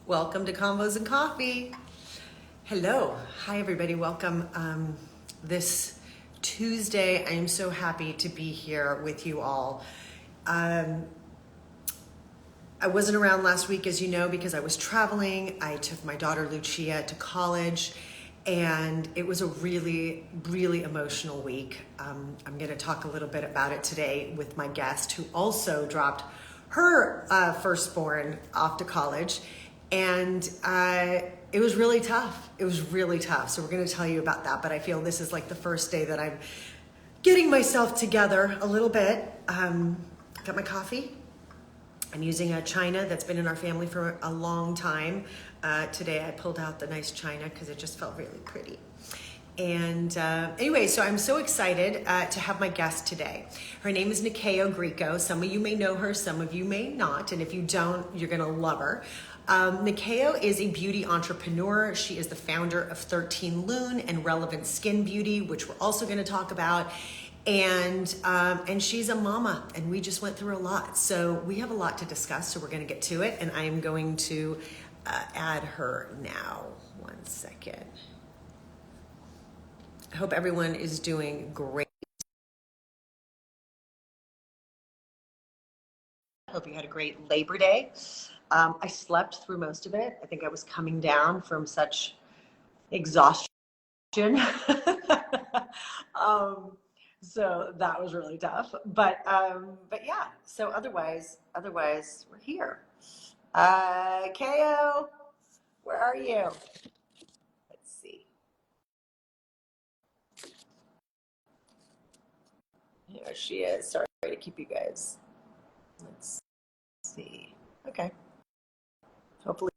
Welcome to Convos and Coffee. Hello. Hi, everybody. Welcome. This Tuesday, I am so happy to be here with you all. I wasn't around last week, as you know, because I was traveling. I took my daughter Lucia to college, and it was a really, really emotional week. I'm going to talk a little bit about it today with my guest, who also dropped her firstborn off to college. And it was really tough. It was really tough. So we're going to tell you about that. But I feel this is like the first day that I'm getting myself together a little bit. Got my coffee. I'm using a china that's been in our family for a long time. Today I pulled out the nice china because it just felt really pretty. And anyway, so I'm so excited to have my guest today. Her name is Nyakio Grieco. Some of you may know her, some of you may not. And if you don't, you're going to love her. Nyakio is a beauty entrepreneur. She is the founder of 13 Lune and Relevant Skin Beauty, which we're also going to talk about. And she's a mama, and we just went through a lot. So we have a lot to discuss, so we're going to get to it. And I am going to add her now. 1 second. I hope everyone is doing great. I hope you had a great Labor Day. I slept through most of it. I think I was coming down from such exhaustion. So that was really tough. But yeah, so otherwise we're here. Ko, where are you? Let's see. Here she is. Sorry to keep you guys. Let's see. Okay. Hopefully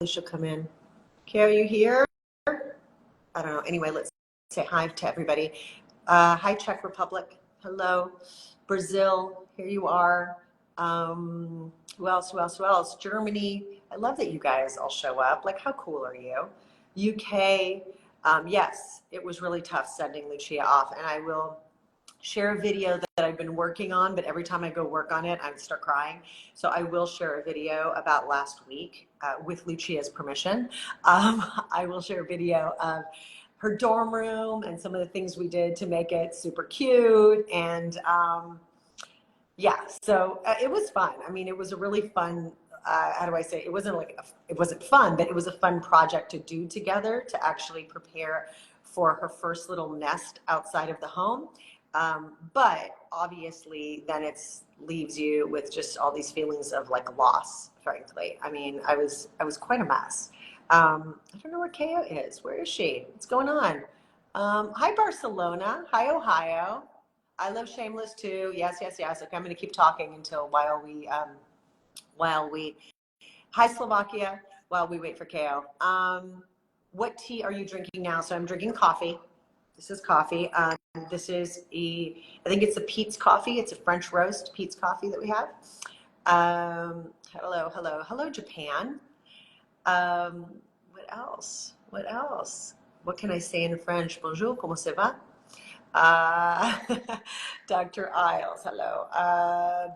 she'll come in. Ko, are you here? I don't know. Anyway, let's say hi to everybody. Hi, Czech Republic. Hello. Brazil. Here you are. Who else? Germany. I love that you guys all show up. Like, how cool are you? UK. Yes, it was really tough sending Lucia off. And I will share a video that I've been working on, but every time I go work on it, I start crying. So I will share a video about last week with Lucia's permission. I will share a video of her dorm room and some of the things we did to make it super cute. And yeah, so it was fun. I mean, it was a really fun, how do I say, it wasn't fun, but it was a fun project to do together to actually prepare for her first little nest outside of the home. But obviously then it leaves you with just all these feelings of like loss, frankly. I mean, I was quite a mess. I don't know where Ko is. Where is she? What's going on? Hi, Barcelona. Hi, Ohio. I love Shameless too. Yes. Okay, I'm going to keep talking until while we, hi, Slovakia, while we wait for Ko. What tea are you drinking now? So I'm drinking coffee. This is coffee. This is I think it's a Peet's coffee. It's a French roast Peet's coffee that we have. Hello, Japan. What else? What can I say in French? Bonjour, comment ça va? Dr. Isles, hello.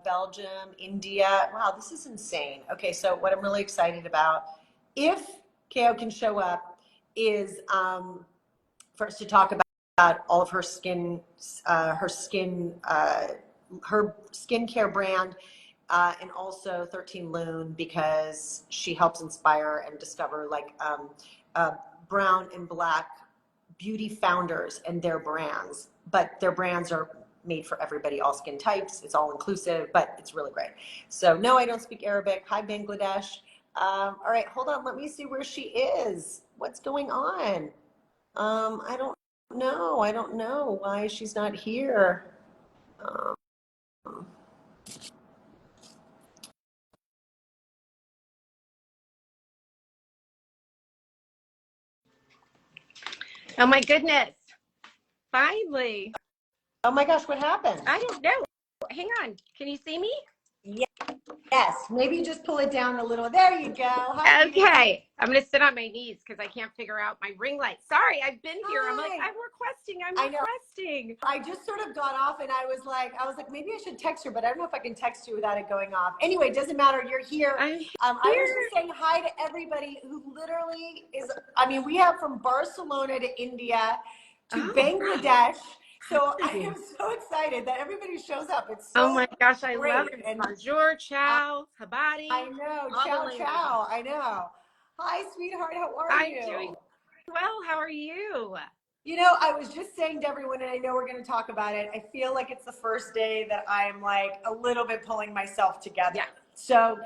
Belgium, India. Wow, this is insane. Okay, so what I'm really excited about, if Ko can show up, is for us to talk about all of her her skincare brand, and also 13 Lune, because she helps inspire and discover like brown and black beauty founders and their brands. But their brands are made for everybody, all skin types. It's all inclusive, but it's really great. So no, I don't speak Arabic. Hi, Bangladesh. All right, hold on. Let me see where she is. What's going on? I don't know why she's not here. Oh my goodness. Finally. Oh my gosh, what happened? I don't know. Hang on. Can you see me? Yes, maybe just pull it down a little. There you go. Hi. Okay, I'm gonna sit on my knees because I can't figure out my ring light. Sorry, I've been here. I'm like, Hi. I'm requesting. I know. I'm I just sort of got off and I was like, maybe I should text her, but I don't know if I can text you without it going off. Anyway, it doesn't matter. You're here. I'm here. I was just saying hi to everybody who literally is, I mean, we have from Barcelona to India to Oh, Bangladesh. So I gosh. am so excited that everybody shows up. It's Oh so my gosh, I love great. it. And Bonjour, ciao, habari, I know. all the Ciao, languages. ciao. I know. Hi, sweetheart. How are I'm doing you? well. How are you? You know, I was just saying to everyone, and I know we're going to talk about it. I feel like it's the first day that I'm like a little bit pulling myself together. Yeah. So,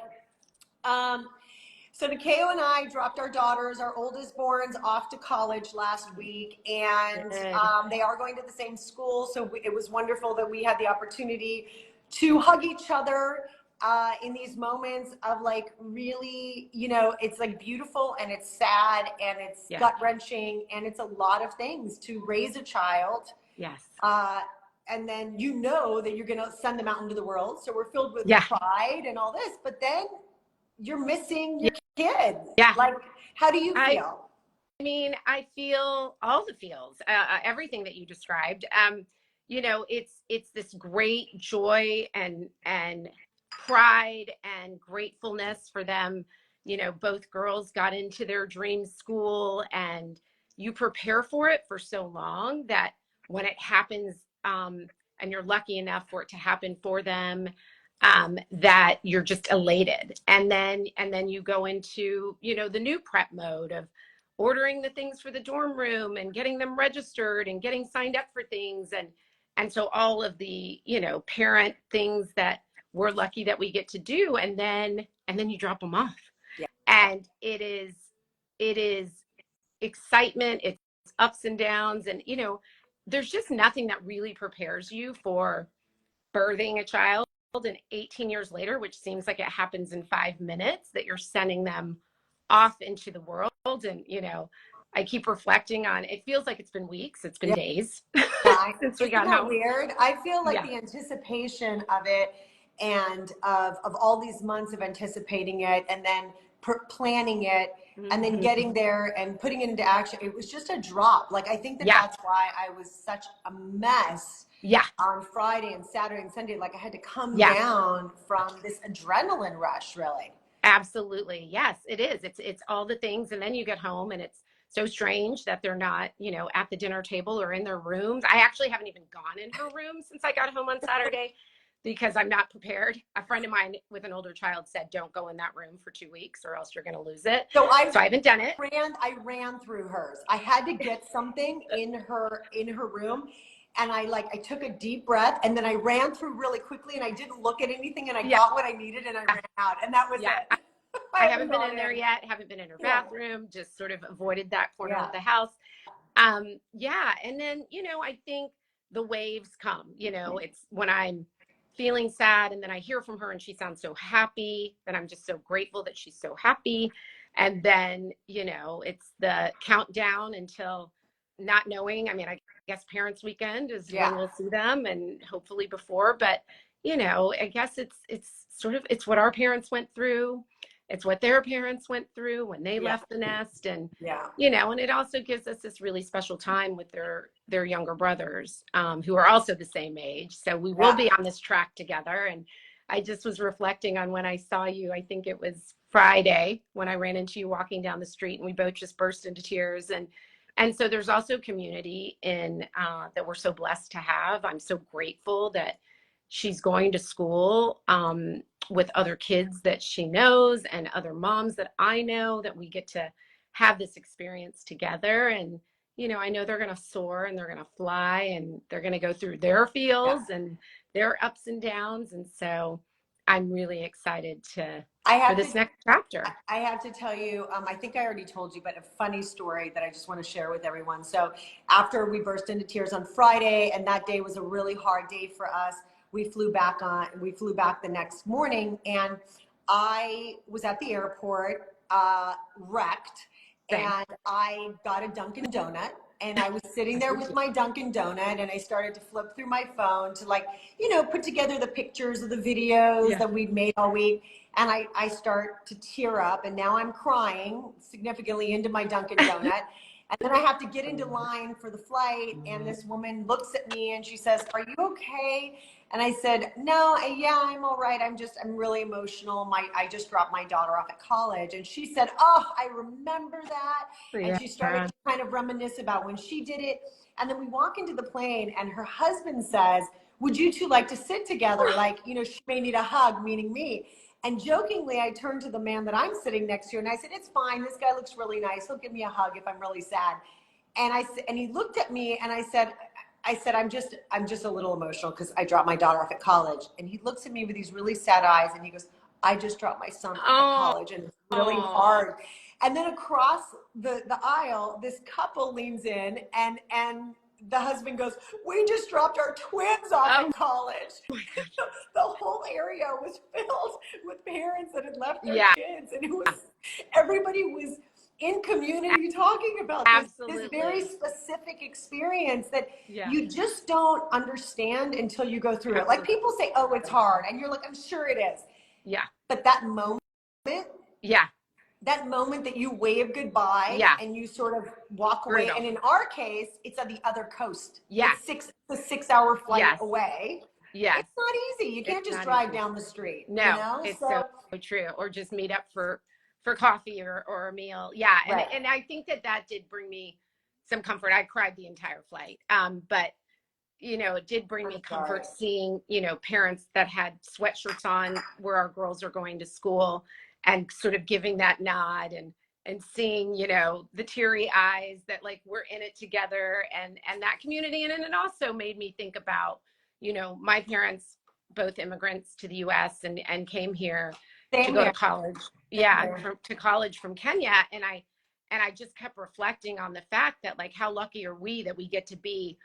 so Nyakio and I dropped our daughters, our oldest borns, off to college last week, and Good. they are going to the same school. So it was wonderful that we had the opportunity to hug each other in these moments of like really, you know, it's like beautiful and it's sad and it's Yeah. gut wrenching and it's a lot of things to raise a child. Yes. And then you know that you're going to send them out into the world. So we're filled with Yeah. pride and all this, but then you're missing your kid. Yeah. Like, how do you feel? I mean, I feel all the feels, everything that you described. You know, it's this great joy and pride and gratefulness for them. You know, both girls got into their dream school, and you prepare for it for so long that when it happens, and you're lucky enough for it to happen for them, that you're just elated, and then you go into, you know, the new prep mode of ordering the things for the dorm room and getting them registered and getting signed up for things, and so all of the, you know, parent things that we're lucky that we get to do, and then you drop them off. Yeah. And it is excitement, it's ups and downs, and you know, there's just nothing that really prepares you for birthing a child, and 18 years later, which seems like it happens in 5 minutes, that you're sending them off into the world. And, you know, I keep reflecting on, it feels like it's been weeks, it's been days since we Isn't got that home. weird? I feel like Yeah. the anticipation of it and of all these months of anticipating it and then planning it and then getting there and putting it into action, it was just a drop. Like, I think that Yeah. that's why I was such a mess Yeah. on Friday and Saturday and Sunday. Like, I had to come Yeah. down from this adrenaline rush, really. Absolutely. Yes, it is. It's all the things. And then you get home and it's so strange that they're not, you know, at the dinner table or in their rooms. I actually haven't even gone in her room since I got home on Saturday because I'm not prepared. A friend of mine with an older child said, don't go in that room for 2 weeks or else you're going to lose it. So I haven't done it. I ran through hers. I had to get something in her room. And I took a deep breath and then I ran through really quickly and I didn't look at anything and I got what I needed and I ran out and that was it. I haven't been in there yet. Haven't been in her bathroom, just sort of avoided that corner of the house. Yeah. And then, you know, I think the waves come, you know, it's when I'm feeling sad and then I hear from her and she sounds so happy, and I'm just so grateful that she's so happy. And then, you know, it's the countdown until not knowing. I mean, I guess parents weekend is when we'll see them, and hopefully before, but you know, I guess it's sort of, it's what our parents went through. It's what their parents went through when they left the nest. And, you know, and it also gives us this really special time with their younger brothers, who are also the same age. So we will be on this track together. And I just was reflecting on when I saw you, I think it was Friday, when I ran into you walking down the street and we both just burst into tears. And so there's also community in that we're so blessed to have. I'm so grateful that she's going to school with other kids that she knows and other moms that I know, that we get to have this experience together. And, you know, I know they're going to soar and they're going to fly and they're going to go through their feels and their ups and downs. And so I'm really excited for this next chapter. I have to tell you, I think I already told you, but a funny story that I just want to share with everyone. So after we burst into tears on Friday, and that day was a really hard day for us, we flew back the next morning, and I was at the airport, wrecked, and I got a Dunkin' Donut. and I was sitting there with my Dunkin' Donut, and I started to flip through my phone to, like, you know, put together the pictures of the videos that we'd made all week. And I start to tear up, and now I'm crying significantly into my Dunkin' Donut. And then I have to get into line for the flight, and this woman looks at me and she says, "Are you okay?" And I said, "No, yeah, I'm all right. I'm really emotional. I just dropped my daughter off at college." And she said, "Oh, I remember that." And she started to kind of reminisce about when she did it. And then we walk into the plane, and her husband says, "Would you two like to sit together? Like, you know, she may need a hug," meaning me. And jokingly, I turned to the man that I'm sitting next to, and I said, "It's fine. This guy looks really nice. He'll give me a hug if I'm really sad." And he looked at me, and I said, I'm just a little emotional because I dropped my daughter off at college." And he looks at me with these really sad eyes, and he goes, "I just dropped my son off at college, and it's really hard." And then across the aisle, this couple leans in, and the husband goes, "We just dropped our twins off at college." The whole area was filled with parents that had left their kids, and everybody was in community talking about this very specific experience that you just don't understand until you go through it. Like, people say, "Oh, it's hard," and you're like, "I'm sure it is." Yeah. But that moment, that you wave goodbye and you sort of walk away. And in our case, it's at the other coast. It's a 6-hour flight away. It's not easy. You can't just drive down the street. No, you know? it's so true. Or just meet up for coffee or a meal. Yeah. And I think that did bring me some comfort. I cried the entire flight. But you know, it did bring me comfort seeing, you know, parents that had sweatshirts on where our girls are going to school, and sort of giving that nod, and seeing, you know, the teary eyes that, like, we're in it together, and that community. And it also made me think about, you know, my parents, both immigrants to the US, and came here to go to college. To college from Kenya. And I just kept reflecting on the fact that, like, how lucky are we that we get to be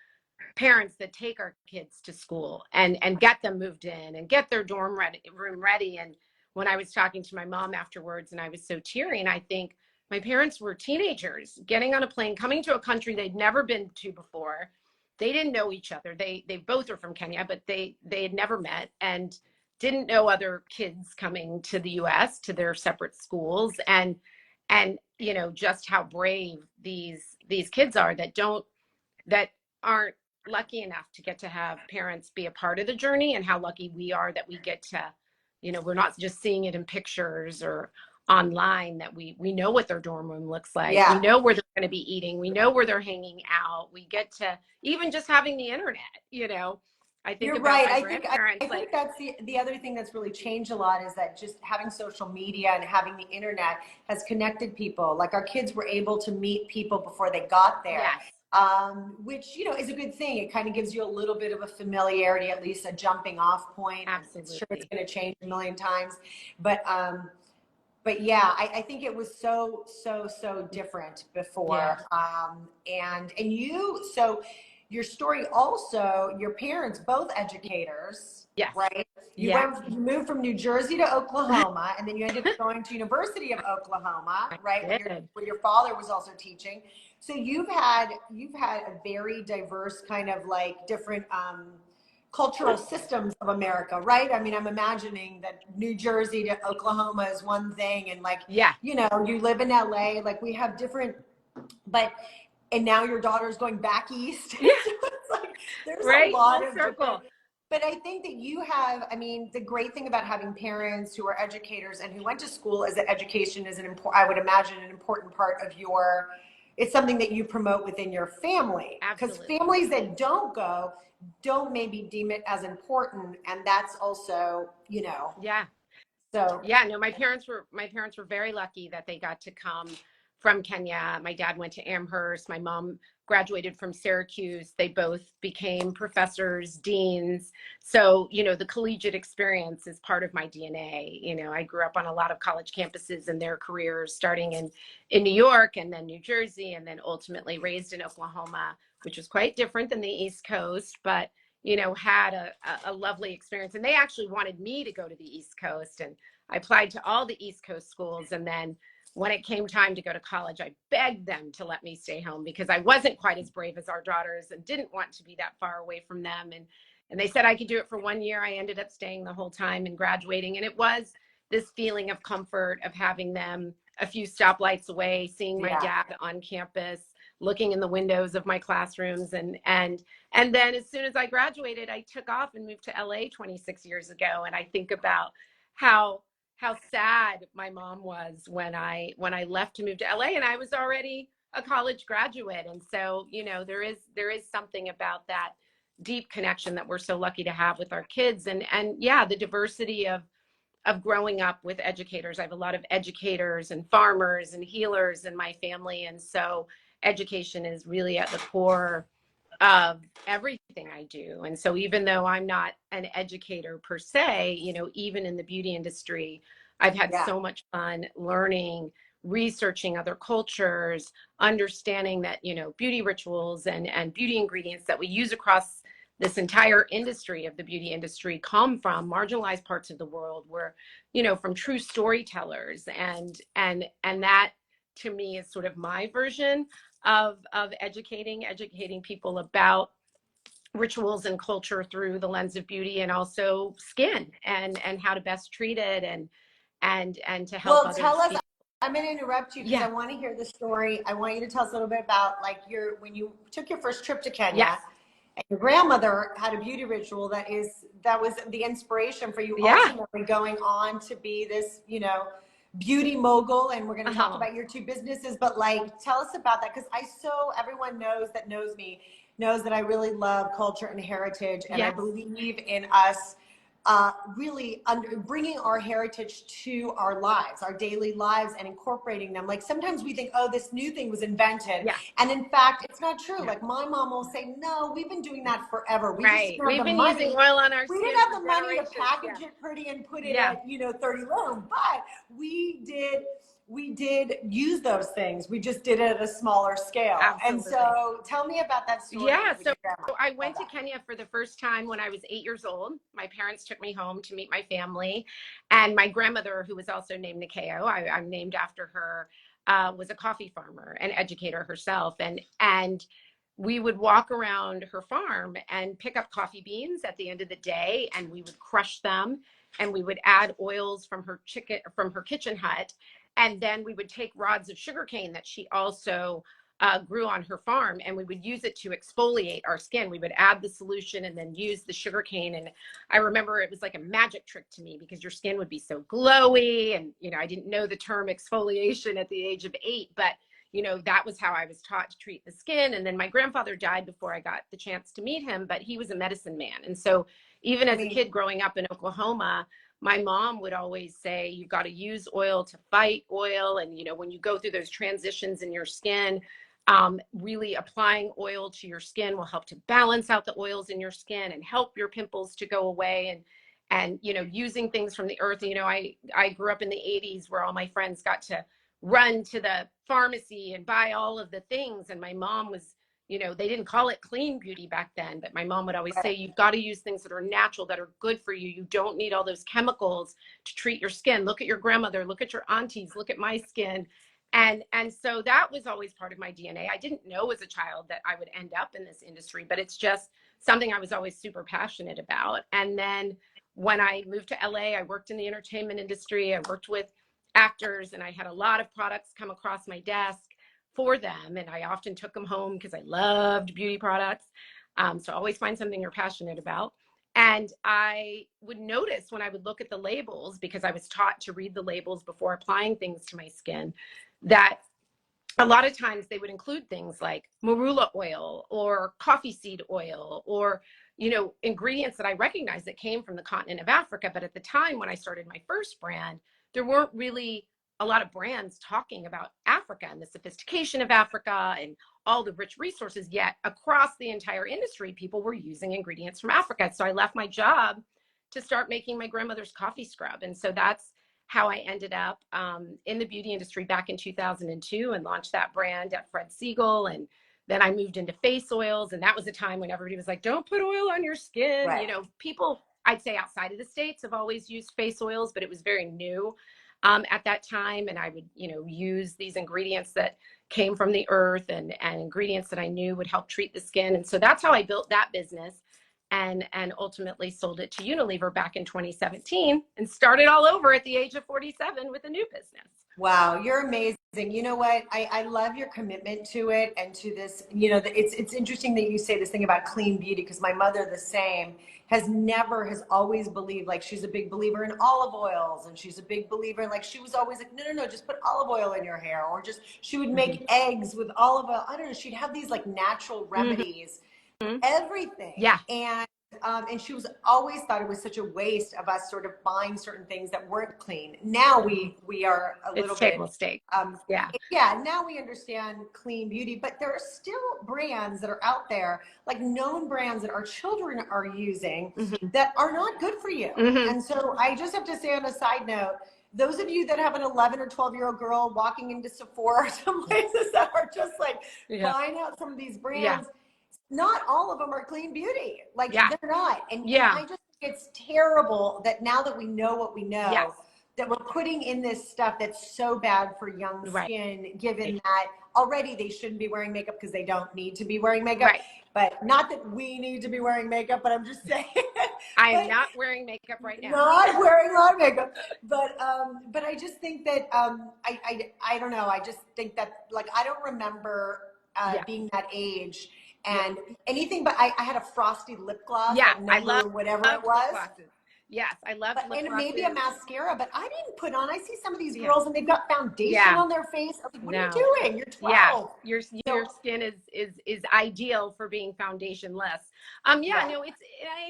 parents that take our kids to school and get them moved in and get their room ready. And when I was talking to my mom afterwards, and I was so teary, and I think my parents were teenagers getting on a plane, coming to a country they'd never been to before. They didn't know each other. They both are from Kenya, but they had never met, and didn't know other kids coming to the US to their separate schools. And you know, just how brave these kids are that aren't lucky enough to get to have parents be a part of the journey, and how lucky we are that we get to, you know, we're not just seeing it in pictures or online, that we know what their dorm room looks like. We know where they're going to be eating. We know where they're hanging out. We get to even just having the internet, you know. I think you're about right. my I grandparents. think that's the other thing that's really changed a lot, is that just having social media and having the internet has connected people. Like, our kids were able to meet people before they got there. Which, you know, is a good thing. It kind of gives you a little bit of a familiarity, at least a jumping off point. Absolutely. I'm sure it's going to change a million times. But yeah, I think it was so different before. And so your story also, your parents, both educators, right? You moved from New Jersey to Oklahoma, and then you ended up going to University of Oklahoma, right? Where your father was also teaching. So you've had a very diverse kind of, like, different cultural systems of America, right? I mean, I'm imagining that New Jersey to Oklahoma is one thing, and, like, you know, you live in LA, like, we have different, and now your daughter's going back east. So it's like, there's a lot of different. But I think that you have, I mean, the great thing about having parents who are educators and who went to school is that education is I would imagine, an important part of it's something that you promote within your family. Because families that don't go don't maybe deem it as important. And that's also, you know. So no, my parents were very lucky that they got to come from Kenya. My dad went to Amherst. My mom graduated from Syracuse. They both became professors, deans. So, you know, the collegiate experience is part of my DNA. You know, I grew up on a lot of college campuses and their careers, starting in New York, and then New Jersey, and then ultimately raised in Oklahoma, which was quite different than the East Coast, but, you know, had a lovely experience. And they actually wanted me to go to the East Coast, and I applied to all the East Coast schools. And then when it came time to go to college, I begged them to let me stay home because I wasn't quite as brave as our daughters and didn't want to be that far away from them. And they said I could do it for 1 year. I ended up staying the whole time and graduating. And it was this feeling of comfort of having them a few stoplights away, seeing my dad on campus, looking in the windows of my classrooms. And then as soon as I graduated, I took off and moved to LA 26 years ago. And I think about how sad my mom was when I left to move to LA, and I was already a college graduate. And so, you know, there is something about that deep connection that we're so lucky to have with our kids. And yeah, the diversity of growing up with educators. I have a lot of educators and farmers and healers in my family. And so education is really at the core of everything I do. And so even though I'm not an educator per se, you know, even in the beauty industry, I've had so much fun learning, researching other cultures, understanding that, you know, beauty rituals and beauty ingredients that we use across this entire industry of the beauty industry come from marginalized parts of the world, where, you know, from true storytellers. And that to me is sort of my version of educating people about rituals and culture through the lens of beauty, and also skin and how to best treat it and to help others. Tell us, I'm going to interrupt you because I want to hear the story. I want you to tell us a little bit about like when you took your first trip to Kenya. And your grandmother had a beauty ritual that was the inspiration for you ultimately going on to be this, you know, beauty mogul. And we're going to talk about your two businesses, but like, tell us about that. Cause everyone knows me knows that I really love culture and heritage. And I believe in us really bringing our heritage to our lives, our daily lives, and incorporating them. Like sometimes we think, oh, this new thing was invented. And in fact, it's not true. Like my mom will say, no, we've been doing that forever. We just didn't have the money. Using oil on our We skin. didn't have the money to package it pretty and put it at, you know, 30 Lune, but we did use those things. We just did it at a smaller scale. Absolutely. And so tell me about that story. Yeah, so I went to Kenya for the first time when I was 8 years old. My parents took me home to meet my family. And my grandmother, who was also named Nyakio, I'm named after her, was a coffee farmer and educator herself. And we would walk around her farm and pick up coffee beans at the end of the day, and we would crush them, and we would add oils from her kitchen hut. And then we would take rods of sugarcane that she also grew on her farm, and we would use it to exfoliate our skin. We would add the solution and then use the sugarcane. And I remember it was like a magic trick to me because your skin would be so glowy. And, you know, I didn't know the term exfoliation at the age of 8, but, you know, that was how I was taught to treat the skin. And then my grandfather died before I got the chance to meet him, but he was a medicine man. And so even as a kid growing up in Oklahoma, my mom would always say, you've got to use oil to fight oil. And, you know, when you go through those transitions in your skin, really applying oil to your skin will help to balance out the oils in your skin and help your pimples to go away. And, you know, using things from the earth. You know, I grew up in the 80s where all my friends got to run to the pharmacy and buy all of the things. And my mom was, you know, they didn't call it clean beauty back then, but my mom would always say, you've got to use things that are natural, that are good for you. You don't need all those chemicals to treat your skin. Look at your grandmother, look at your aunties, look at my skin. And so that was always part of my DNA. I didn't know as a child that I would end up in this industry, but it's just something I was always super passionate about. And then when I moved to LA, I worked in the entertainment industry. I worked with actors, and I had a lot of products come across my desk for them. And I often took them home because I loved beauty products. So always find something you're passionate about. And I would notice when I would look at the labels, because I was taught to read the labels before applying things to my skin, that a lot of times they would include things like marula oil or coffee seed oil, or, you know, ingredients that I recognized that came from the continent of Africa. But at the time when I started my first brand, there weren't really a lot of brands talking about Africa and the sophistication of Africa and all the rich resources. Yet across the entire industry, people were using ingredients from Africa. So I left my job to start making my grandmother's coffee scrub. And so that's how I ended up in the beauty industry back in 2002 and launched that brand at Fred Siegel. And then I moved into face oils. And that was a time when everybody was like, don't put oil on your skin. You know, people, I'd say outside of the States, have always used face oils, but it was very new. at that time. And I would, use these ingredients that came from the earth and ingredients that I knew would help treat the skin. And so that's how I built that business and ultimately sold it to Unilever back in 2017 and started all over at the age of 47 with a new business. Wow, you're amazing. You know what? I love your commitment to it and to this. It's interesting that you say this thing about clean beauty, because my mother, the same, has always believed, like, she's a big believer in olive oils, and she's a big believer in, like, she was always like, no, just put olive oil in your hair, or just, she would make eggs with olive oil. I don't know. She'd have these like natural remedies, everything. Yeah. And she was always thought it was such a waste of us sort of buying certain things that weren't clean. Now we are a little bit table stakes. Now we understand clean beauty, but there are still brands that are out there, like known brands that our children are using that are not good for you. And so I just have to say, on a side note, those of you that have an 11 or 12-year-old girl walking into Sephora or some places that are just like buying out some of these brands, not all of them are clean beauty. Like, they're not. And I just think it's terrible that now that we know what we know, that we're putting in this stuff that's so bad for young skin, given that already they shouldn't be wearing makeup because they don't need to be wearing makeup. But not that we need to be wearing makeup, but I'm just saying. I'm not wearing makeup right now. Not wearing a lot of makeup. But I just think that, I don't know. I just think that, like, I don't remember being that age. And anything, but I had a frosty lip gloss. Yeah, I love whatever it was. Yes, I love lip glosses. And maybe a mascara, but I didn't put on. I see some of these girls and they've got foundation on their face. I was like, what are you doing? You're 12. Your skin is ideal for being foundationless. I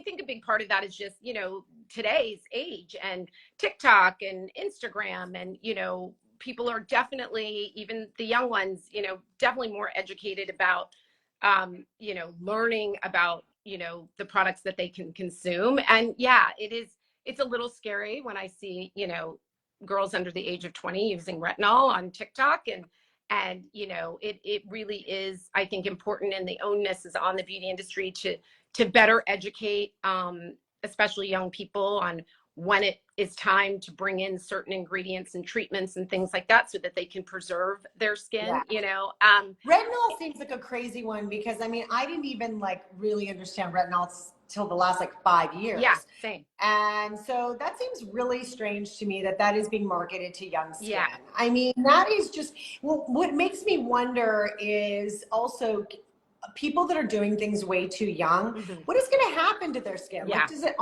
think a big part of that is just, today's age and TikTok and Instagram, and, people are definitely, even the young ones, definitely more educated about learning about, the products that they can consume. And it's a little scary when I see, girls under the age of 20 using retinol on TikTok, and it really is, I think, important, and the onus is on the beauty industry to better educate, especially young people, on when it is time to bring in certain ingredients and treatments and things like that so that they can preserve their skin, Retinol seems like a crazy one, because I mean, I didn't even like really understand retinol till the last like 5 years. Yeah, same. And so that seems really strange to me that is being marketed to young skin. Yeah. I mean, that is just, what makes me wonder is also people that are doing things way too young, what is going to happen to their skin? Like, is it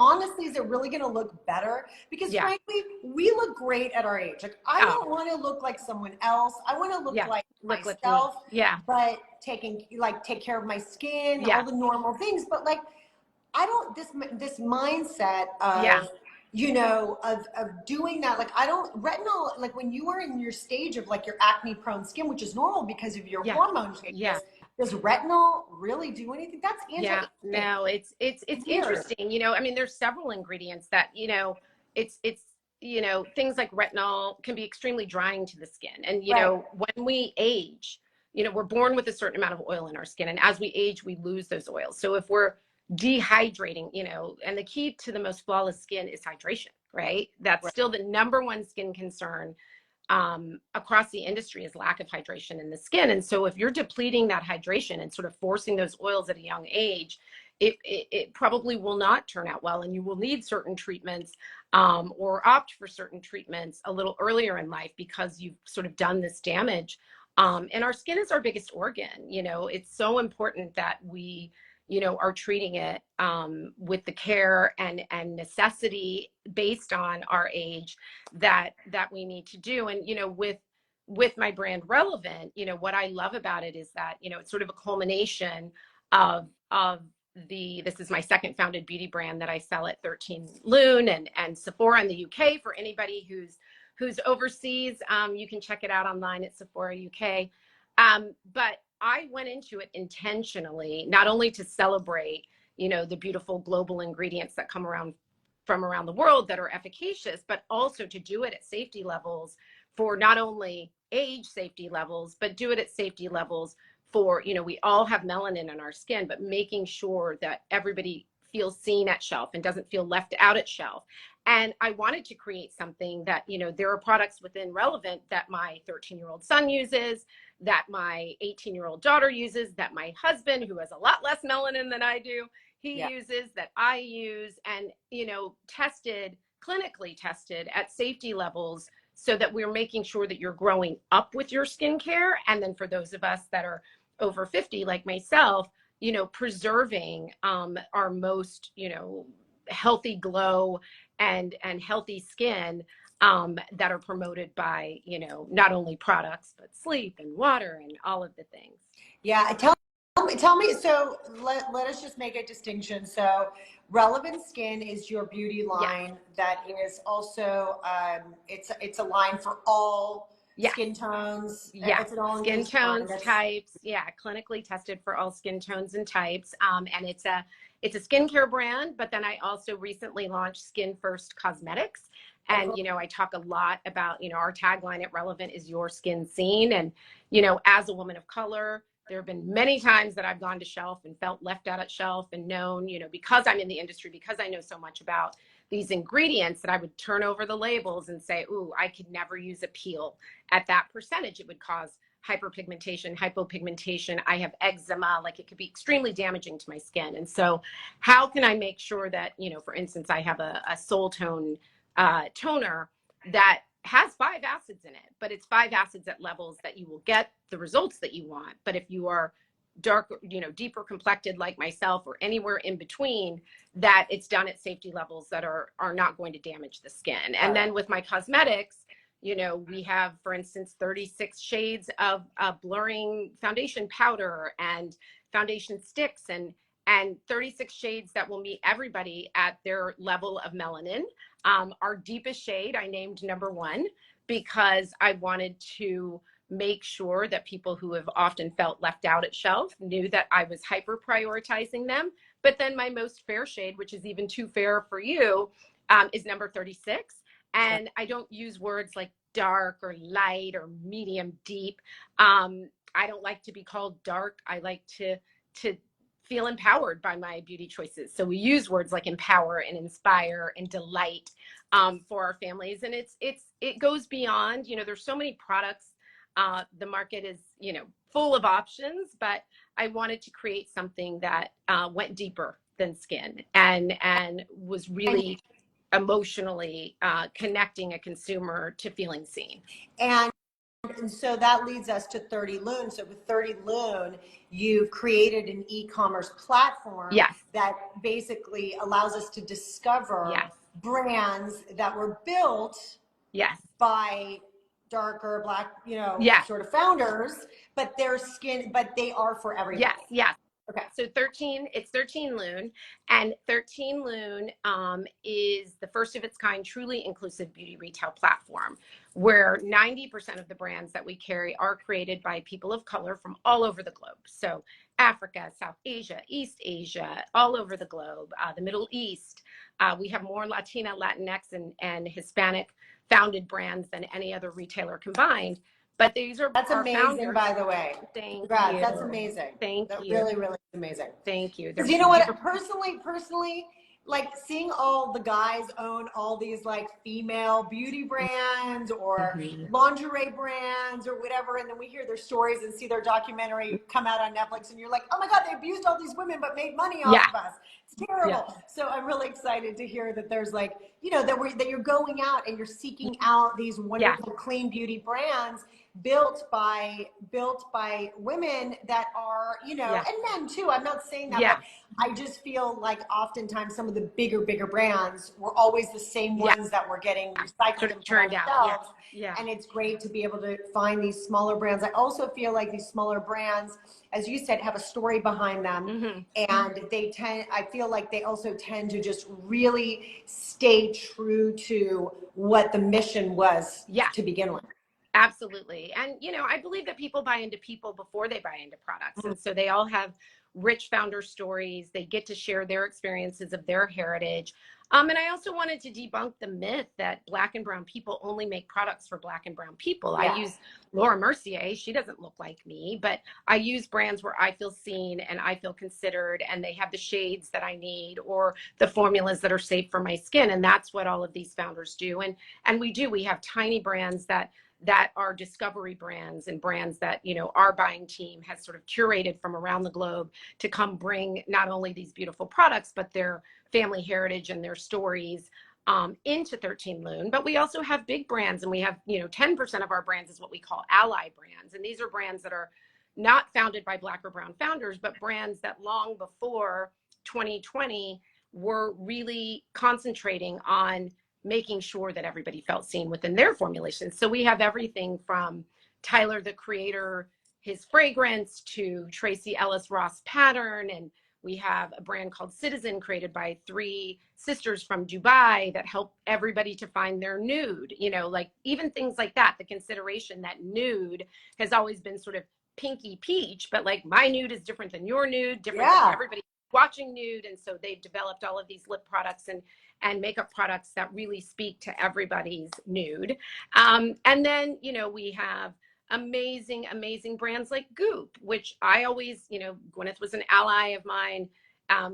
really going to look better? Because frankly, we look great at our age. Like, I don't want to look like someone else. I want to look like myself, but take care of my skin, all the normal things. But like, I don't, this mindset of, of doing that. Like, retinol, like when you are in your stage of like your acne prone skin, which is normal because of your hormone changes. Does retinol really do anything? That's anti-aging. No, it's interesting. I mean, there's several ingredients that, it's things like retinol can be extremely drying to the skin. And, when we age, we're born with a certain amount of oil in our skin. And as we age, we lose those oils. So if we're dehydrating, and the key to the most flawless skin is hydration, right? That's still the number one skin concern across the industry, is lack of hydration in the skin. And so if you're depleting that hydration and sort of forcing those oils at a young age, it probably will not turn out well, and you will need certain treatments or opt for certain treatments a little earlier in life, because you've sort of done this damage. And our skin is our biggest organ. It's so important that we are treating it with the care and necessity based on our age that we need to do. And, with my brand Relevant, what I love about it is that, it's sort of a culmination of this is my second founded beauty brand that I sell at 13 Lune and Sephora in the UK. For anybody who's overseas, you can check it out online at Sephora UK. But I went into it intentionally, not only to celebrate, the beautiful global ingredients that come from around the world that are efficacious, but also to do it at safety levels for not only age safety levels, but do it at safety levels for, we all have melanin in our skin, but making sure that everybody feel seen at shelf and doesn't feel left out at shelf. And I wanted to create something that, you know, there are products within Relevant that my 13-year-old son uses, that my 18-year-old daughter uses, that my husband, who has a lot less melanin than I do, he uses, that I use, and, you know, clinically tested at safety levels, so that we're making sure that you're growing up with your skincare. And then for those of us that are over 50, like myself, you know, preserving our most, you know, healthy glow and healthy skin that are promoted by, you know, not only products, but sleep and water and all of the things. Yeah, tell me, so let us just make a distinction. So Relevant Skin is your beauty line that is also, it's a line for all skin tones. Yeah, it's an all skin tones, types. Yeah, clinically tested for all skin tones and types. And it's a skincare brand, but then I also recently launched Skin First Cosmetics. And, you know, I talk a lot about, you know, our tagline at Relevant is your skin seen. And, you know, as a woman of color, there have been many times that I've gone to shelf and felt left out at shelf and known, you know, because I'm in the industry, because I know so much about these ingredients, that I would turn over the labels and say, ooh, I could never use a peel at that percentage. It would cause hyperpigmentation, hypopigmentation. I have eczema, like it could be extremely damaging to my skin. And so how can I make sure that, you know, for instance, I have a Soul Tone toner that has 5 acids in it, but it's 5 acids at levels that you will get the results that you want. But if you are darker, you know, deeper complected like myself, or anywhere in between, that it's done at safety levels that are not going to damage the skin. And then with my cosmetics, you know, we have, for instance, 36 shades of blurring foundation powder and foundation sticks, and 36 shades that will meet everybody at their level of melanin. Our deepest shade I named number 1 because I wanted to make sure that people who have often felt left out at shelf knew that I was hyper prioritizing them. But then my most fair shade, which is even too fair for you, is number 36. And I don't use words like dark or light or medium deep. I don't like to be called dark. I like to feel empowered by my beauty choices. So we use words like empower and inspire and delight for our families. And it goes beyond, you know, there's so many products. The market is, you know, full of options, but I wanted to create something that went deeper than skin and was really emotionally connecting a consumer to feeling seen. And so that leads us to 30 Lune. So with 30 Lune, you've created an e-commerce platform that basically allows us to discover brands that were built by darker Black, you know, sort of founders, but their skin, but they are for everybody. Okay. So it's 13 Lune, and 13 Lune is the first of its kind, truly inclusive beauty retail platform, where 90% of the brands that we carry are created by people of color from all over the globe. So Africa, South Asia, East Asia, all over the globe, the Middle East. We have more Latina, Latinx, and Hispanic founded brands than any other retailer combined. But these are That's amazing, founders. by the way. Thank you. That's amazing. Thank you. Really, really amazing. Thank you. Because you know what? Personally, like seeing all the guys own all these like female beauty brands or lingerie brands or whatever, and then we hear their stories and see their documentary come out on Netflix, and you're like, oh my God, they abused all these women but made money off of us. It's terrible. So I'm really excited to hear that there's like, you know, that you're going out and you're seeking out these wonderful clean beauty brands built by women that are, you know, and men too. I'm not saying that, but I just feel like oftentimes some of the bigger brands were always the same ones that were getting recycled and turned out. And it's great to be able to find these smaller brands. I also feel like these smaller brands, as you said, have a story behind them, and I feel like they also tend to just really stay true to what the mission was to begin with. Absolutely. And, you know, I believe that people buy into people before they buy into products. And so they all have rich founder stories. They get to share their experiences of their heritage. And I also wanted to debunk the myth that Black and brown people only make products for Black and brown people. I use Laura Mercier. She doesn't look like me, but I use brands where I feel seen and I feel considered, and they have the shades that I need or the formulas that are safe for my skin. And that's what all of these founders do. And we have tiny brands that are discovery brands and brands that, you know, our buying team has sort of curated from around the globe to come bring not only these beautiful products, but their family heritage and their stories into 13 Lune. But we also have big brands, and we have, you know, 10% of our brands is what we call ally brands. And these are brands that are not founded by Black or brown founders, but brands that long before 2020 were really concentrating on making sure that everybody felt seen within their formulations. So we have everything from Tyler, the creator, his fragrance, to Tracy Ellis Ross pattern. And we have a brand called Citizen created by 3 sisters from Dubai that help everybody to find their nude, you know, like even things like that. The consideration that nude has always been sort of pinky peach, but like my nude is different than your nude, different than everybody watching nude. And so they've developed all of these lip products and makeup products that really speak to everybody's nude. And then, you know, we have amazing, amazing brands like Goop, which I always, you know, Gwyneth was an ally of mine.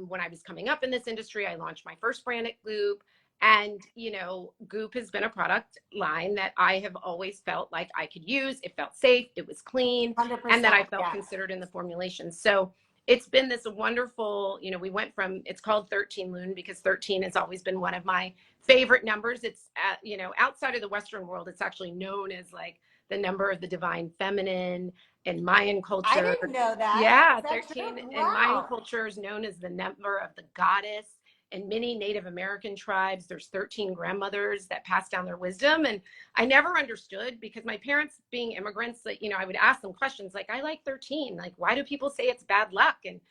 When I was coming up in this industry, I launched my first brand at Goop. And, you know, Goop has been a product line that I have always felt like I could use. It felt safe, it was clean, 100%, and that I felt considered in the formulation. So it's been this wonderful, you know, we went from, it's called 13 Lune because 13 has always been one of my favorite numbers. It's, you know, outside of the Western world, it's actually known as like the number of the divine feminine in Mayan culture. I didn't know that. Yeah, 13 in Mayan culture is known as the number of the goddess. In many Native American tribes, there's 13 grandmothers that pass down their wisdom. And I never understood, because my parents being immigrants, like, you know, I would ask them questions like, I like 13. Like, why do people say it's bad luck? And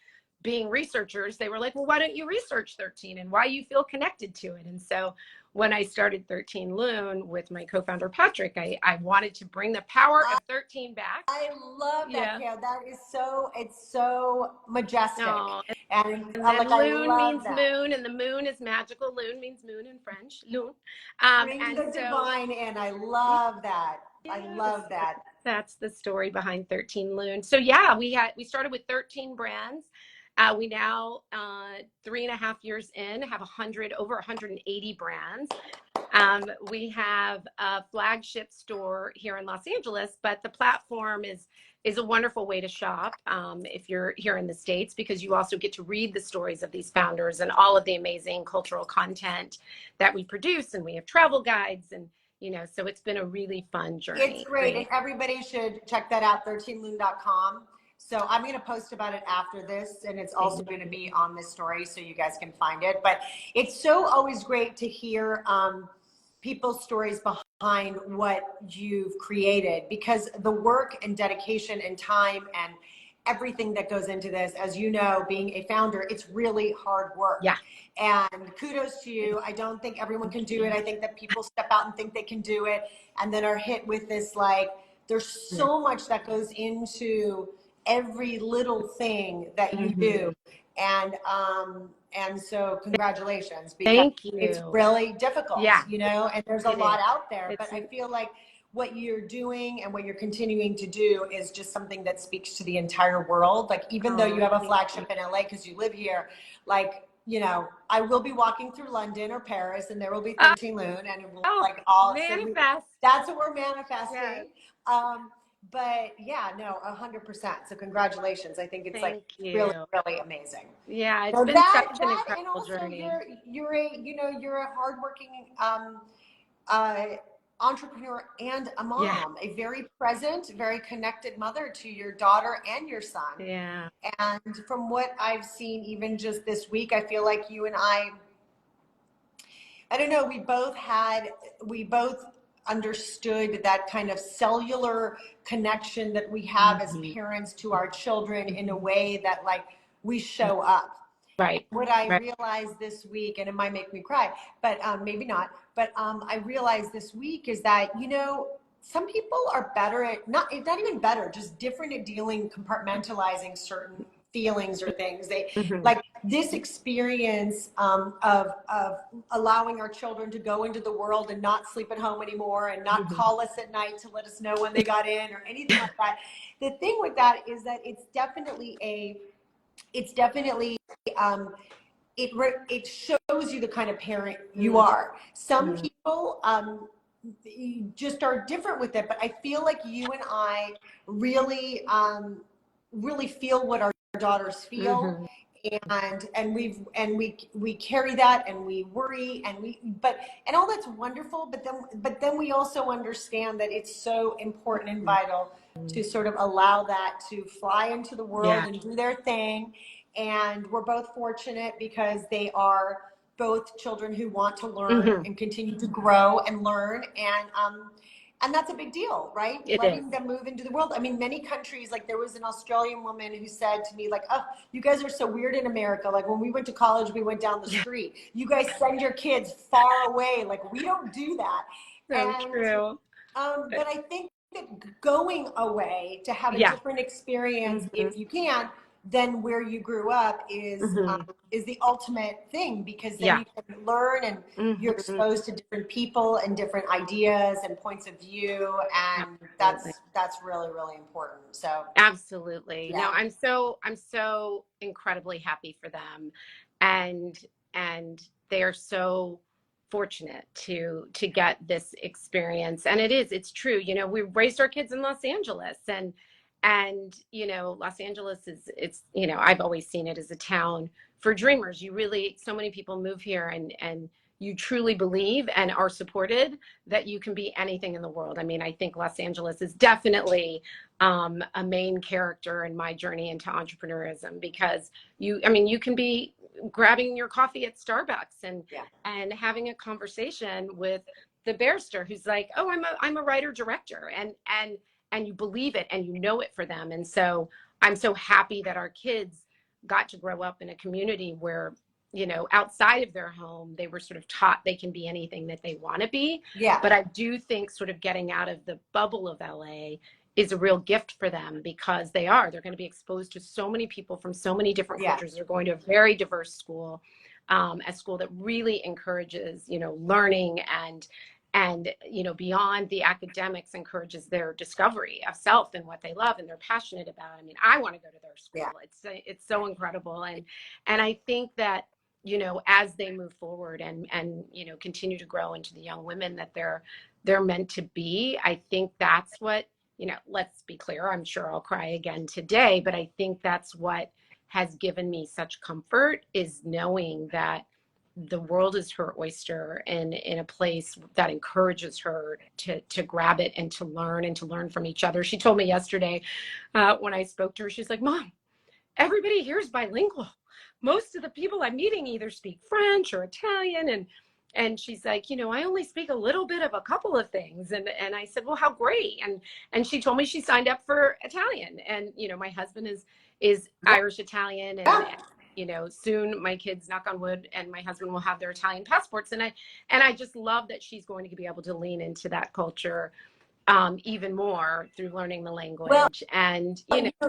being researchers, they were like, well, why don't you research 13 and why you feel connected to it? And so when I started 13 Lune with my co-founder, Patrick, I wanted to bring the power of 13 back. I love that, Kale. That is so, it's so majestic. And like, Lune means moon, and the moon is magical. Lune means moon in French. Lune. Bring the divine in. I love that. I love that. That's the story behind 13 Lune. So yeah, we started with 13 brands. We now, 3.5 years in, have over 180 brands. We have a flagship store here in Los Angeles, but the platform is a wonderful way to shop if you're here in the States, because you also get to read the stories of these founders and all of the amazing cultural content that we produce. And we have travel guides, and, you know, so it's been a really fun journey. It's great. And everybody should check that out, 13lune.com. So I'm going to post about it after this, and it's also going to be on this story so you guys can find it. But it's so always great to hear people's stories behind what you've created, because the work and dedication and time and everything that goes into this, as you know, being a founder, it's really hard work. Yeah. And kudos to you. I don't think everyone can do it. I think that people step out and think they can do it and then are hit with this, like, there's so much that goes into every little thing that you do. And so congratulations, because thank you. It's really difficult, you know, and there's a lot out there, but I feel like what you're doing and what you're continuing to do is just something that speaks to the entire world. Like, even though you have a flagship in LA because you live here, like, you know, I will be walking through London or Paris, and there will be 13 Lune, and it will like all manifest. So that's what we're manifesting. But yeah, no, 100%. So congratulations. I think it's really, really amazing. Yeah, it's been such an incredible journey. You're a hardworking entrepreneur and a mom, a very present, very connected mother to your daughter and your son. Yeah. And from what I've seen, even just this week, I feel like you and I don't know, we both understood that kind of cellular connection that we have as parents to our children in a way that, like, we show up. Right. What I realized this week, and it might make me cry, but maybe not, but I realized this week is that, you know, some people are better at, not even better, just different at compartmentalizing certain feelings or things. They Mhm. like this experience of allowing our children to go into the world and not sleep at home anymore and not Mhm. call us at night to let us know when they got in or anything like that. The thing with that is that it's definitely it shows you the kind of parent you are. Some Mhm. people just are different with it, but I feel like you and I really really feel what our daughters feel, Mhm. and we carry that, and we worry, and all that's wonderful, but then we also understand that it's so important and vital to sort of allow that to fly into the world Yeah. and do their thing. And we're both fortunate because they are both children who want to learn Mhm. and continue to grow and learn, and that's a big deal, right? It is. Letting them move into the world. I mean, many countries, like there was an Australian woman who said to me, like, "Oh, you guys are so weird in America. Like when we went to college, we went down the Yeah. street. You guys send your kids far away. Like we don't do that." So And true. but I think that going away to have a Yeah. different experience, Mhm. if you can, than where you grew up Mhm. is the ultimate thing, because then Yeah. you can learn and you're Mhm. exposed to different people and different ideas and points of view, and Absolutely. that's really really important. So Absolutely. No, yeah, I'm so incredibly happy for them. And they are so fortunate to get this experience. And it's true. We raised our kids in Los Angeles, and Los Angeles it's I've always seen it as a town for dreamers. So many people move here, and you truly believe and are supported that you can be anything in the world. I mean, I think Los Angeles is definitely a main character in my journey into entrepreneurism, because you can be grabbing your coffee at Starbucks yeah, and having a conversation with the barrister who's like, oh, I'm a writer director, and you believe it and you know it for them. And so I'm so happy that our kids got to grow up in a community where outside of their home, they were sort of taught they can be anything that they want to be. yeah, But I do think sort of getting out of the bubble of LA is a real gift for them, because they're going to be exposed to so many people from so many different yeah, cultures. They're going to a very diverse school, a school that really encourages, learning, and beyond the academics, encourages their discovery of self and what they love and they're passionate about. I mean, I want to go to their school. yeah, It's so incredible. And I think that as they move forward and continue to grow into the young women that they're meant to be, I think that's what, let's be clear, I'm sure I'll cry again today, but I think that's what has given me such comfort, is knowing that the world is her oyster, and in a place that encourages her to grab it and to learn from each other. She told me yesterday, when I spoke to her, she's like, Mom, everybody here is bilingual. Most of the people I'm meeting either speak French or Italian, and she's like, I only speak a little bit of a couple of things. And I said, well, how great. And she told me she signed up for Italian. And my husband is yeah, Irish Italian, and yeah. soon my kids, knock on wood, and my husband will have their Italian passports. And I just love that she's going to be able to lean into that culture even more through learning the Well, language. And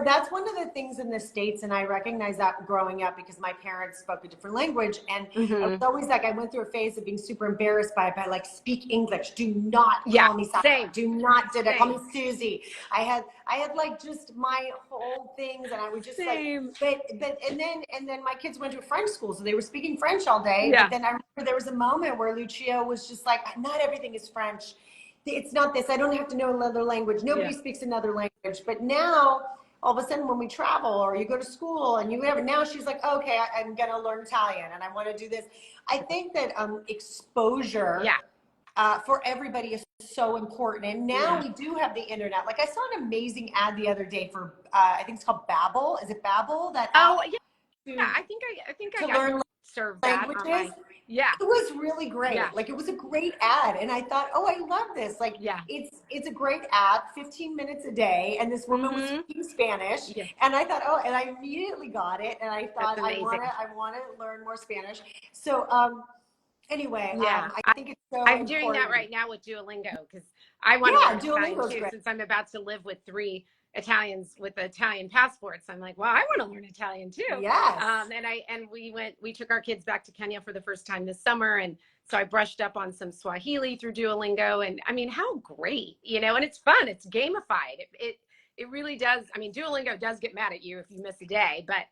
that's one of the things in the States, and I recognize that growing up because my parents spoke a different language, and I was mhm. always like, I went through a phase of being super embarrassed by like, speak English. Do not Yeah, call me Sasha. same, Do not did it. Call me same, Susie. I had like just my whole things, and I would just like, same. and then my kids went to a French school, so they were speaking French all day. But Yeah, then I remember there was a moment where Lucio was just like, not everything is French. It's not this. I don't have to know another language. yeah, Nobody speaks another language. But now, all of a sudden, when we travel or you go to school and you have, now she's like, okay, I'm going to learn Italian and I want to do this. I think that exposure yeah, for everybody is so important. And now yeah. we do have the internet. Like I saw an amazing ad the other day for, I think it's called Babbel. Is it Babbel, that app Oh, yeah. to, I think I to got learn served that on languages? my. Yeah, It was really yeah, great. Like it was a great ad, and I thought, oh, I love this. Like yeah. it's a great ad, 15 minutes a day, and this woman was Mhm. speaking Spanish, Yeah, and I thought, oh, and I immediately got it, and I that's thought amazing. I wanna learn more Spanish. So anyway, Yeah. I think it's so I'm important. doing that right now with Duolingo because I want to learn Italian too, great. since I'm about to live with 3 Italians with Italian passports. I'm like, well, I want to learn Italian too. Yes. And we took our kids back to Kenya for the first time this summer. And so I brushed up on some Swahili through Duolingo. And I mean, how great, you know, and it's fun. It's gamified. It really does. I mean, Duolingo does get mad at you if you miss a day, but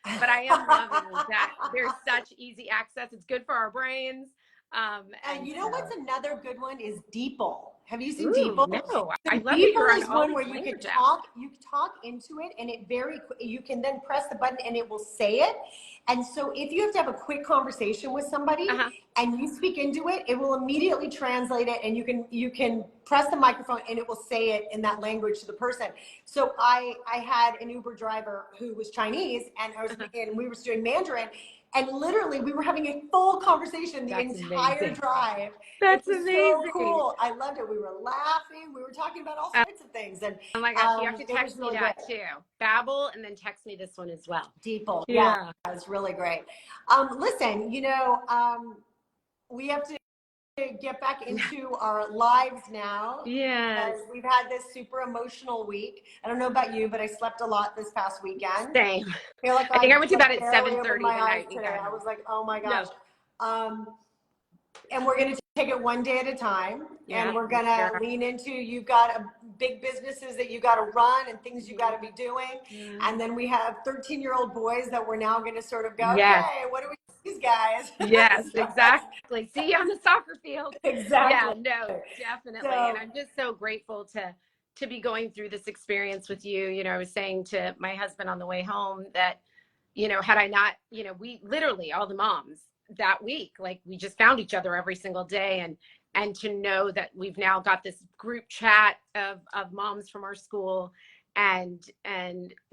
I am loving that there's such easy access. It's good for our brains. And you know what's another good one is Deeple. Have you seen Ooh, Deeple? no, So I love that you're Deeple on is all one these where you language talk into it, and you can then press the button and it will say it. And so if you have to have a quick conversation with somebody and you speak into it, it will immediately translate it, and you can press the microphone and it will say it in that language to the person. So I had an Uber driver who was Chinese, and we were doing Mandarin. And literally, we were having a full conversation the entire drive. That's it was amazing. So cool. I loved it. We were laughing. We were talking about all sorts of things. And oh my gosh, you have to text me really that great. too. Babble, and then text me this one as well. Deeple. Yeah, it was really great. Listen, you know, we have to get back into our lives now. Yes. Because we've had this super emotional week. I don't know about you, but I slept a lot this past weekend. Same. I feel like I think I went to bed at barely 7:30 opened my eyes today. I was like, oh my gosh. And we're going to take it one day at a time. And we're going to lean into, you've got big businesses that you got to run and things you got to be doing. And then we have 13-year-old boys that we're now going to sort of go, okay, what do we do with these guys? Yes, exactly. See you on the soccer field. Exactly. Yeah, no, definitely. And I'm just so grateful to be going through this experience with you. You know, I was saying to my husband on the way home that, you know, had I not, you know, we literally, all the moms that week, like we just found each other every single day. And to know that we've now got this group chat of moms from our school and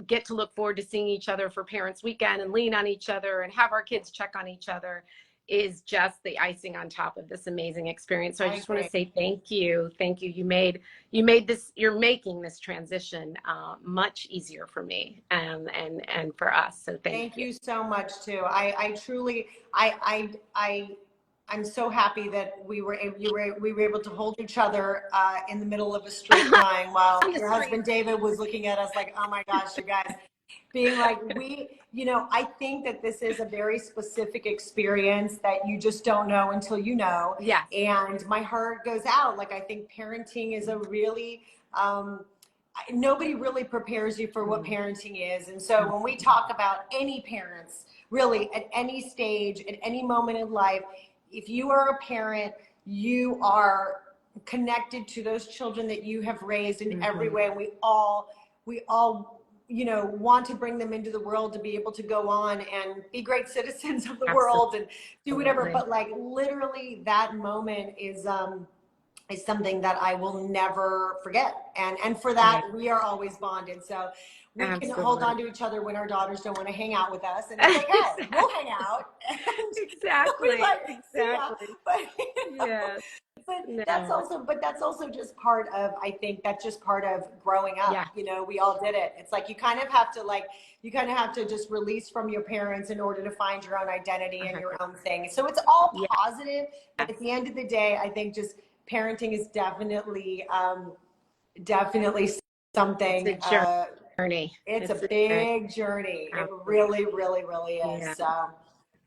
get to look forward to seeing each other for Parents Weekend and lean on each other and have our kids check on each other is just the icing on top of this amazing experience. So I just want to say thank you. Thank you. You're making this transition much easier for me and for us. So thank you. Thank you so much too. I truly, I'm so happy that we were able to hold each other in the middle of a street crying while your husband David was looking at us like, oh my gosh, you guys, being like, you know, I think that this is a very specific experience that you just don't know until you know. Yes. And my heart goes out. Like, I think parenting is a really, nobody really prepares you for what parenting is. And so when we talk about any parents, really at any stage, at any moment in life, if you are a parent, you are connected to those children that you have raised in every way. And we all, you know, want to bring them into the world to be able to go on and be great citizens of the world and do whatever. But like literally that moment is something that I will never forget. And for that, we are always bonded. So we can hold on to each other when our daughters don't want to hang out with us. And it's like, hey, we'll hang out. Exactly. But that's also just part of, I think that's just part of growing up. Yeah. You know, we all did it. It's like you kind of have to just release from your parents in order to find your own identity and your own thing. So it's all positive. But at the end of the day, I think just parenting is definitely something. It's a journey. It's a big journey. It really, really, really is. Yeah. So.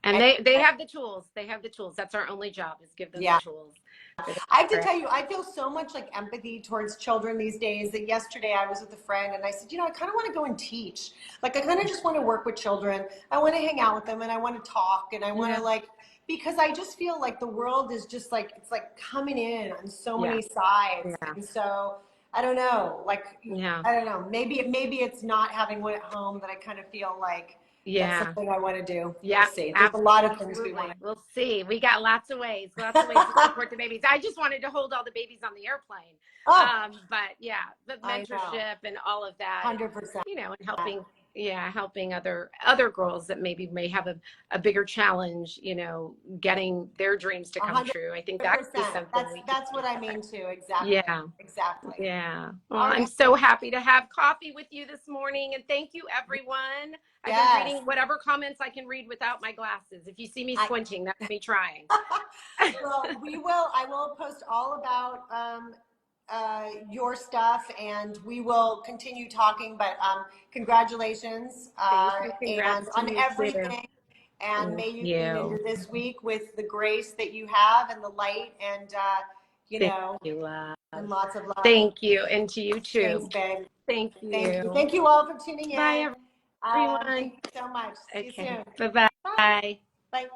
And they have the tools. They have the tools. That's our only job, is give them the tools. I have to tell you, I feel so much like empathy towards children these days that yesterday I was with a friend and I said, you know, I kind of want to go and teach. Like, I kind of just want to work with children. I want to hang out with them and I want to talk and I want to because I just feel like the world is just like, it's like coming in on so many sides. And so I don't know, like, I don't know, maybe it's not having one at home that I kind of feel like, that's something I want to do. Yeah, we'll see. There's a lot of things we want. We'll see. We got lots of ways to support the babies. I just wanted to hold all the babies on the airplane. But yeah, the mentorship and all of that. 100%. You know, and yeah, helping other girls that maybe may have a bigger challenge, you know, getting their dreams to come true. I think that is something that's what I mean too. Exactly. Yeah. Exactly. Yeah. Well, All right. I'm so happy to have coffee with you this morning, and thank you, everyone. I've been reading whatever comments I can read without my glasses. If you see me squinting, that's me trying. Well, I will post all about your stuff, and we will continue talking, but congratulations and on everything. Too. And may you came into this week with the grace that you have and the light, and Thank you, love. and lots of love. Thank you, and to you too. Thanks, babe. Thank you. Thank you all for tuning in. Bye, everyone. Thank you so much. See you soon. Bye-bye. Bye. Bye.